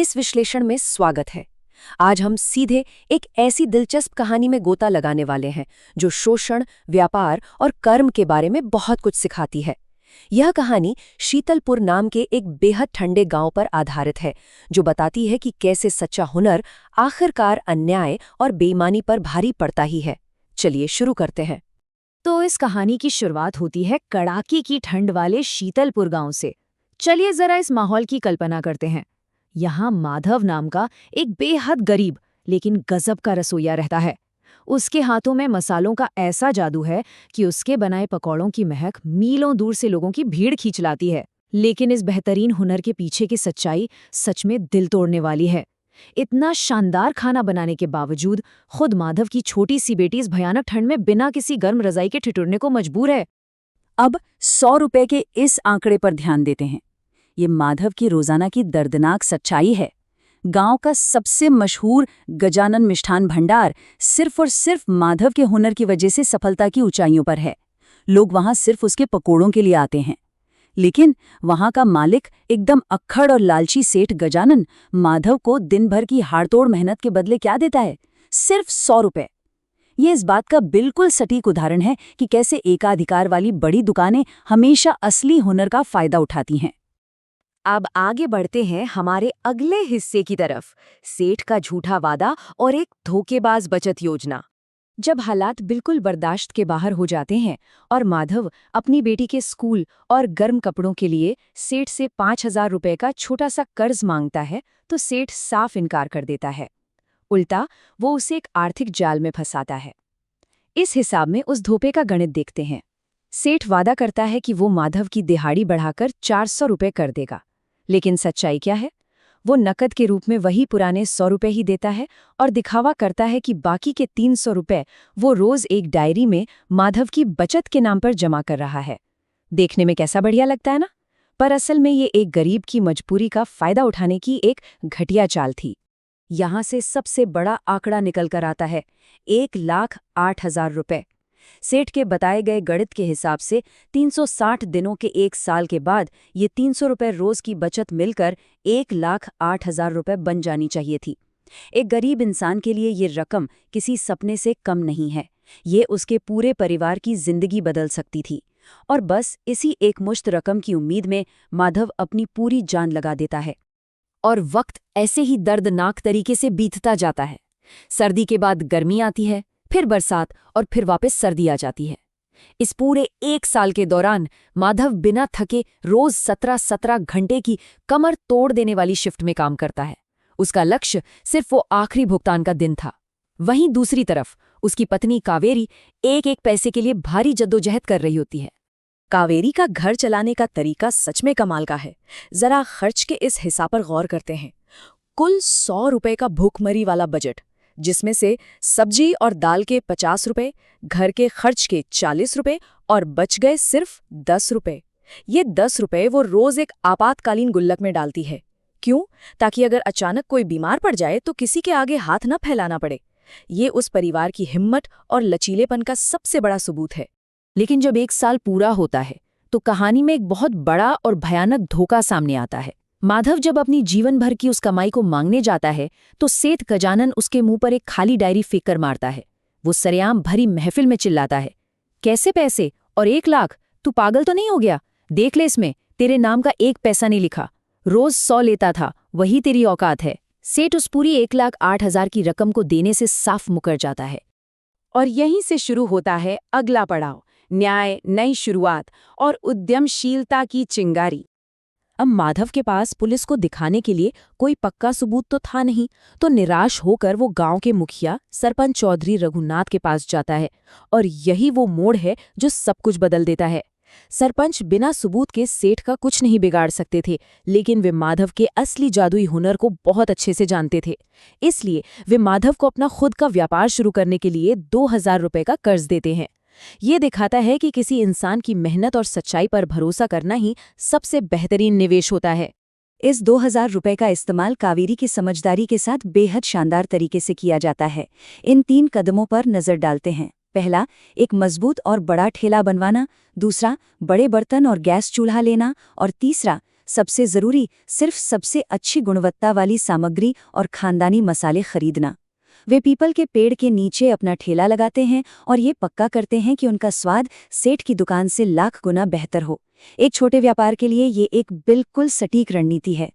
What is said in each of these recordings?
इस विश्लेषण में स्वागत है। आज हम सीधे एक ऐसी दिलचस्प कहानी में गोता लगाने वाले हैं जो शोषण, व्यापार और कर्म के बारे में बहुत कुछ सिखाती है। यह कहानी शीतलपुर नाम के एक बेहद ठंडे गांव पर आधारित है, जो बताती है कि कैसे सच्चा हुनर आखिरकार अन्याय और बेईमानी पर भारी पड़ता ही है। चलिए शुरू करते हैं। तो इस कहानी की शुरुआत होती है कड़ाके की ठंड वाले शीतलपुर गांव से। चलिए जरा इस माहौल की कल्पना करते हैं। यहाँ माधव नाम का एक बेहद गरीब लेकिन गजब का रसोइया रहता है। उसके हाथों में मसालों का ऐसा जादू है कि उसके बनाए पकौड़ों की महक मीलों दूर से लोगों की भीड़ खींच लाती है। लेकिन इस बेहतरीन हुनर के पीछे की सच्चाई सच में दिल तोड़ने वाली है। इतना शानदार खाना बनाने के बावजूद खुद माधव की छोटी सी बेटी इस भयानक ठंड में बिना किसी गर्म रजाई के ठिठुरने को मजबूर है। अब 100 रुपए के इस आंकड़े पर ध्यान देते हैं। ये माधव की रोजाना की दर्दनाक सच्चाई है। गांव का सबसे मशहूर गजानन मिष्ठान भंडार सिर्फ और सिर्फ माधव के हुनर की वजह से सफलता की ऊंचाइयों पर है। लोग वहां सिर्फ उसके पकोड़ों के लिए आते हैं। लेकिन वहां का मालिक एकदम अक्खड़ और लालची सेठ गजानन माधव को दिन भर की हाड़तोड़ मेहनत के बदले क्या देता है? सिर्फ 100 रुपए। ये इस बात का बिल्कुल सटीक उदाहरण है कि कैसे एकाधिकार वाली बड़ी दुकानें हमेशा असली हुनर का फायदा उठाती हैं। अब आगे बढ़ते हैं हमारे अगले हिस्से की तरफ, सेठ का झूठा वादा और एक धोखेबाज बचत योजना। जब हालात बिल्कुल बर्दाश्त के बाहर हो जाते हैं और माधव अपनी बेटी के स्कूल और गर्म कपड़ों के लिए सेठ से 5,000 रुपए का छोटा सा कर्ज मांगता है, तो सेठ साफ इनकार कर देता है। उल्टा वो उसे एक आर्थिक जाल में फंसाता है। इस हिसाब में उस धोखे का गणित देखते हैं। सेठ वादा करता है कि वो माधव की दिहाड़ी बढ़ाकर 400 रुपए कर देगा, लेकिन सच्चाई क्या है? वो नकद के रूप में वही पुराने 100 रुपए ही देता है और दिखावा करता है कि बाकी के 300 रुपए वो रोज एक डायरी में माधव की बचत के नाम पर जमा कर रहा है। देखने में कैसा बढ़िया लगता है ना? पर असल में ये एक गरीब की मजबूरी का फायदा उठाने की एक घटिया चाल थी। यहाँ से सबसे बड़ा आंकड़ा निकल कर आता है, 1,08,000 रुपए। सेठ के बताए गए गणित के हिसाब से 360 दिनों के एक साल के बाद ये 300 रुपए रोज की बचत मिलकर 1,08,000 रुपए बन जानी चाहिए थी। एक गरीब इंसान के लिए ये रकम किसी सपने से कम नहीं है। ये उसके पूरे परिवार की जिंदगी बदल सकती थी। और बस इसी एक मुश्त रकम की उम्मीद में माधव अपनी पूरी जान लगा देता है। और वक्त ऐसे ही दर्दनाक तरीके से बीतता जाता है। सर्दी के बाद गर्मी आती है, फिर बरसात और फिर वापस सर्दी आ जाती है। इस पूरे एक साल के दौरान माधव बिना थके रोज 17-17 घंटे की कमर तोड़ देने वाली शिफ्ट में काम करता है। उसका लक्ष्य सिर्फ वो आखिरी भुगतान का दिन था। वहीं दूसरी तरफ उसकी पत्नी कावेरी एक एक पैसे के लिए भारी जद्दोजहद कर रही होती है। कावेरी का घर चलाने का तरीका सच में कमाल का है। जरा खर्च के इस हिसाब पर गौर करते हैं। कुल 100 रुपए का भूखमरी वाला बजट, जिसमें से सब्जी और दाल के 50 रुपए, घर के खर्च के 40 रुपए और बच गए सिर्फ 10 रुपए। ये 10 रुपए वो रोज एक आपातकालीन गुल्लक में डालती है। क्यों? ताकि अगर अचानक कोई बीमार पड़ जाए तो किसी के आगे हाथ न फैलाना पड़े। ये उस परिवार की हिम्मत और लचीलेपन का सबसे बड़ा सबूत है। लेकिन जब एक साल पूरा होता है तो कहानी में एक बहुत बड़ा और भयानक धोखा सामने आता है। माधव जब अपनी जीवन भर की उस कमाई को मांगने जाता है तो सेठ गजानन उसके मुंह पर एक खाली डायरी फेंक कर मारता है। वो सरेआम भरी महफिल में चिल्लाता है, कैसे पैसे और 1 लाख? तू पागल तो नहीं हो गया? देख ले, इसमें तेरे नाम का 1 पैसा नहीं लिखा। रोज 100 लेता था, वही तेरी औकात है। सेठ उस पूरी 1,08,000 की रकम को देने से साफ मुकर जाता है। और यहीं से शुरू होता है अगला पड़ाव, न्याय, नई शुरुआत और उद्यमशीलता की चिंगारी। अब माधव के पास पुलिस को दिखाने के लिए कोई पक्का सबूत तो था नहीं, तो निराश होकर वो गांव के मुखिया सरपंच चौधरी रघुनाथ के पास जाता है। और यही वो मोड़ है जो सब कुछ बदल देता है। सरपंच बिना सबूत के सेठ का कुछ नहीं बिगाड़ सकते थे, लेकिन वे माधव के असली जादुई हुनर को बहुत अच्छे से जानते थे। इसलिए वे माधव को अपना खुद का व्यापार शुरू करने के लिए 2,000 रुपए का कर्ज देते हैं। ये दिखाता है कि किसी इंसान की मेहनत और सच्चाई पर भरोसा करना ही सबसे बेहतरीन निवेश होता है। इस 2,000 रुपए का इस्तेमाल कावेरी की समझदारी के साथ बेहद शानदार तरीके से किया जाता है। इन 3 कदमों पर नजर डालते हैं। पहला, एक मजबूत और बड़ा ठेला बनवाना। दूसरा, बड़े बर्तन और गैस चूल्हा लेना। और तीसरा, सबसे जरूरी सिर्फ सबसे अच्छी गुणवत्ता वाली सामग्री और खानदानी मसाले खरीदना। वे पीपल के पेड़ के नीचे अपना ठेला लगाते हैं और ये पक्का करते हैं कि उनका स्वाद सेठ की दुकान से लाख गुना बेहतर हो। एक छोटे व्यापार के लिए ये एक बिल्कुल सटीक रणनीति है।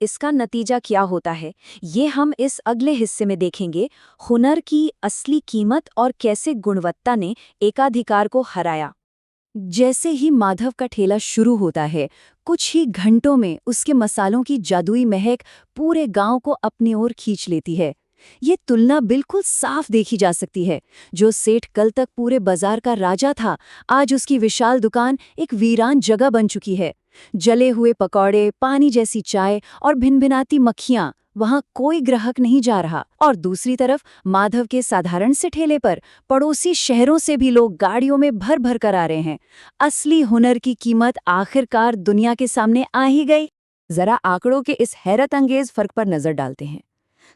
इसका नतीजा क्या होता है, ये हम इस अगले हिस्से में देखेंगे। हुनर की असली कीमत और कैसे गुणवत्ता ने एकाधिकार को हराया। जैसे ही माधव का ठेला शुरू होता है, कुछ ही घंटों में उसके मसालों की जादुई महक पूरे गांव को अपनी ओर खींच लेती है। ये तुलना बिल्कुल साफ देखी जा सकती है। जो सेठ कल तक पूरे बाजार का राजा था, आज उसकी विशाल दुकान एक वीरान जगह बन चुकी है। जले हुए पकौड़े, पानी जैसी चाय और भिनभिनाती मक्खियां, वहां कोई ग्राहक नहीं जा रहा। और दूसरी तरफ माधव के साधारण से ठेले पर पड़ोसी शहरों से भी लोग गाड़ियों में भर भर कर आ रहे हैं। असली हुनर की कीमत आखिरकार दुनिया के सामने आ ही गई। जरा आंकड़ों के इस हैरत अंगेज फर्क पर नजर डालते हैं।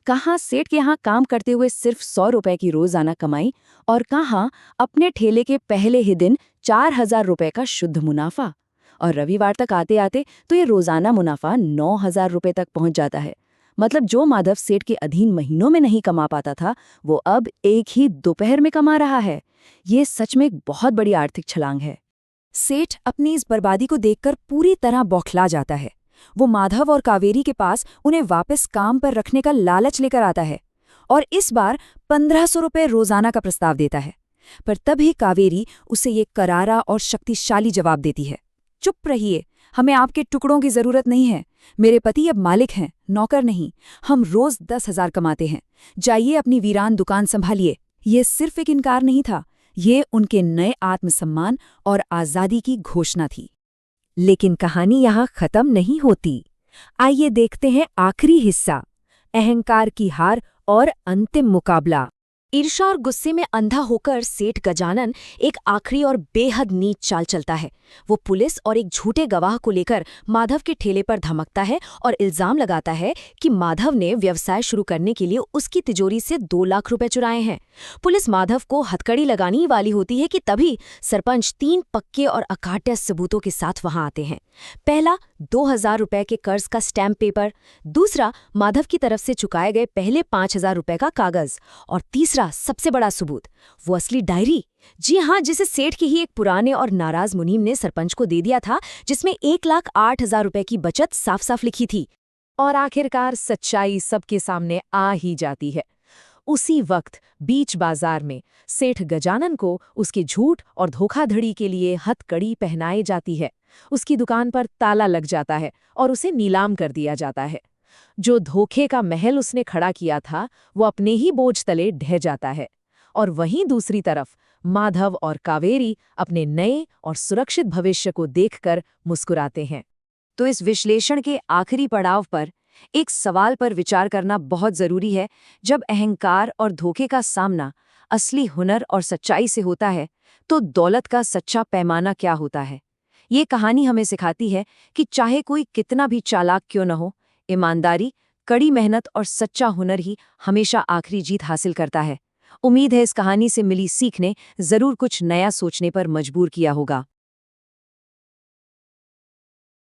कहाँ सेठ के यहाँ काम करते हुए सिर्फ 100 रुपए की रोजाना कमाई, और कहाँ अपने ठेले के पहले ही दिन 4000 रुपए का शुद्ध मुनाफा। और रविवार तक आते आते तो ये रोजाना मुनाफा 9000 रुपए तक पहुंच जाता है। मतलब जो माधव सेठ के अधीन महीनों में नहीं कमा पाता था, वो अब एक ही दोपहर में कमा रहा है। ये सच में एक बहुत बड़ी आर्थिक छलांग है। सेठ अपनी इस बर्बादी को देखकर पूरी तरह बौखला जाता है। वो माधव और कावेरी के पास उन्हें वापस काम पर रखने का लालच लेकर आता है और इस बार 1500 रुपये रोजाना का प्रस्ताव देता है। पर तभी कावेरी उसे ये करारा और शक्तिशाली जवाब देती है, चुप रहिए, हमें आपके टुकड़ों की जरूरत नहीं है। मेरे पति अब मालिक हैं, नौकर नहीं। हम रोज 10,000 कमाते हैं। जाइए अपनी वीरान दुकान संभालिए। ये सिर्फ एक इनकार नहीं था, ये उनके नए आत्मसम्मान और आजादी की घोषणा थी। लेकिन कहानी यहाँ खत्म नहीं होती। आइए देखते हैं आखिरी हिस्सा, अहंकार की हार और अंतिम मुकाबला। ईर्ष्या और गुस्से में अंधा होकर सेठ गजानन एक आखिरी और बेहद नीच चाल चलता है। वो पुलिस और एक झूठे गवाह को लेकर माधव के ठेले पर धमकता है और इल्जाम लगाता है कि माधव ने व्यवसाय शुरू करने के लिए उसकी तिजोरी से 2 लाख रुपए चुराए हैं। पुलिस माधव को हथकड़ी लगानी ही वाली होती है कि तभी सरपंच 3 पक्के और अकाट्य सबूतों के साथ वहां आते हैं। पहला 2000 रुपए के कर्ज का स्टैम्प पेपर, दूसरा माधव की तरफ से चुकाए गए पहले 5000 रुपए का कागज, और तीसरा सबसे बड़ा सबूत, वो असली डायरी। जी हाँ, जिसे सेठ के ही एक पुराने और नाराज मुनीम ने सरपंच को दे दिया था, जिसमें 1,08,000 रुपए की बचत साफ साफ लिखी थी। और आखिरकार सच्चाई सबके सामने आ ही जाती है। उसी वक्त बीच बाजार में सेठ गजानन को उसके झूठ और धोखाधड़ी के लिए हथकड़ी पहनाई जाती है। उसकी दुकान पर ताला लग जाता है और उसे नीलाम कर दिया जाता है। जो धोखे का महल उसने खड़ा किया था, वो अपने ही बोझ तले ढह जाता है। और वहीं दूसरी तरफ माधव और कावेरी अपने नए और सुरक्षित भविष्य को देखकर मुस्कुराते हैं। तो इस विश्लेषण के आखिरी पड़ाव पर एक सवाल पर विचार करना बहुत जरूरी है। जब अहंकार और धोखे का सामना असली हुनर और सच्चाई से होता है, तो दौलत का सच्चा पैमाना क्या होता है? ये कहानी हमें सिखाती है कि चाहे कोई कितना भी चालाक क्यों न हो, ईमानदारी, कड़ी मेहनत और सच्चा हुनर ही हमेशा आखिरी जीत हासिल करता है। उम्मीद है इस कहानी से मिली सीख ने जरूर कुछ नया सोचने पर मजबूर किया होगा।